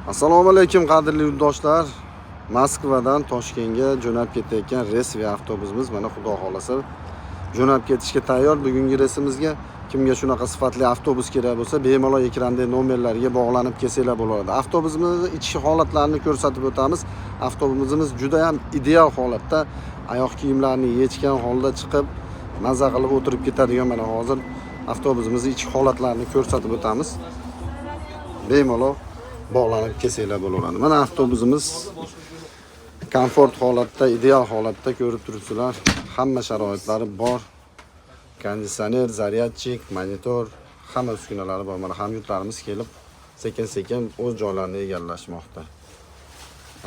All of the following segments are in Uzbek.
Assalomu alaykum qadrli yurtdoshlar. Moskvadan Toshkentga jo'nab ketayotgan reys va avtobusimiz mana xudo xolasa jo'nab ketishga tayyor. Bugungi reysimizga kimga shunaqa sifatli avtobus kerak bo'lsa, bemalol ekrandagi nomerlarga bog'lanib kelsanglar bo'ladi. Avtobusimizning ichki holatlarini ko'rsatib o'tamiz. Avtobusimiz juda ham ideal holatda, oyoq kiyimlarini yechgan holda chiqib, maza qilib o'tirib ketadigan mana hozir avtobusimizning ichki holatlarini ko'rsatib o'tamiz. Bemalol bog'lanib kelsanglar bo'laveradi. Mana avtobusimiz komfort holatda, ideal holatda ko'rib turibsizlar. Hamma sharoitlari bor. Konditsioner, zaryadchik, monitor, hamma uskunalari bor. Mana hamyurtlarimiz kelib sekin-sekin o'z joylarini egallashmoqda.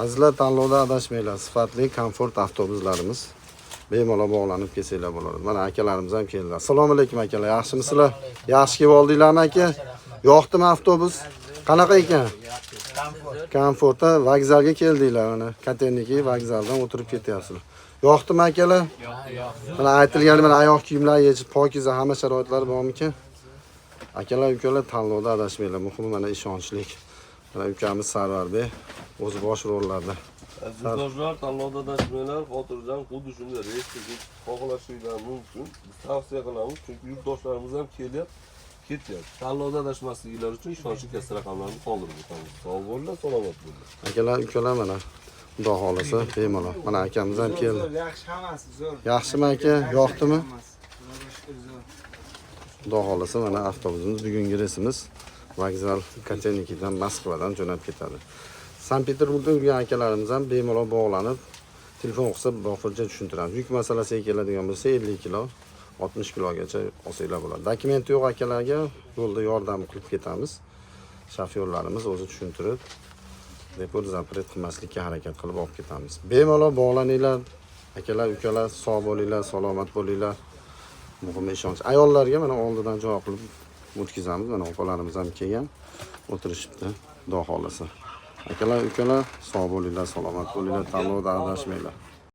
Azizlar, tanlovda adashmanglar. Sifatli komfort avtobuslarimiz bemalol bog'lanib kelsanglar bo'ladi. Mana akalarimiz ham keldilar. Assalomu alaykum akalar, yaxshimisizlar? Yaxshi kelib oldinglarmi aka? Yo'qdimi avtobus? Qanaqa ekan? Komfortda vokzalga keldinglar, mana Katerniki vokzaldan o'tirib ketyapsizlar. Yo'qdimi akalar? Yo'q. Mana aytilgan mana oyoq kiyimlar yechib, pokiza hamma sharoitlari bormikan? Akalar, ukalar tanlovda adashmanglar. Muhimi mana ishonchlik. Mana ukamiz Sarvarbek o'zi bosh rollarda. Yurtdoshlar, tanlovda adashmanglar. Xotirjam xuddi shunday reysga xohlashinglar mumkin. Biz tavsiya qilamiz, chunki yurtdoshlarimiz ham kelyapti. Tanlovda adashmasliklari uchun ishonchli kassi raqamlarni qoldirib o'tamiz. Sog' bo'linglar, salomat bo'linglar. Akalar, ukalar mana xudo xolasa bemalol. Mana akamiz ham keldi. Yaxshi hammasi zo'r. Yaxshimi aka? Yo'qdimi? Xudo xolasa mana avtobusimiz bugungi reysimiz vokzal Katernikidan Moskvadan jo'nab ketadi. Sankt-Peterburgda yurgan akalarimiz ham bemalol bog'lanib telefon qilsa bofircha tushuntiramiz. Yuk masalasiga keladigan bo'lsa 50 kilo 60 kilogacha olsanglar bo'ladi. Dokumenti yo'q akalarga yo'lda yordam qilib ketamiz. Shofyorlarimiz o'zi tushuntirib, depot zapret qilmaslikka harakat qilib olib ketamiz. Bemalol bog'laninglar. Akalar, ukalar, sog' bo'linglar, salomat bo'linglar. Muhim ishonch. Ayollarga mana oldidan joy qilib o'tkazamiz. Mana opalarimiz ham kelgan, o'tirishibdi, xudo xolasa. Akalar, ukalar, sog' bo'linglar, salomat bo'linglar, tanlovda adashmanglar.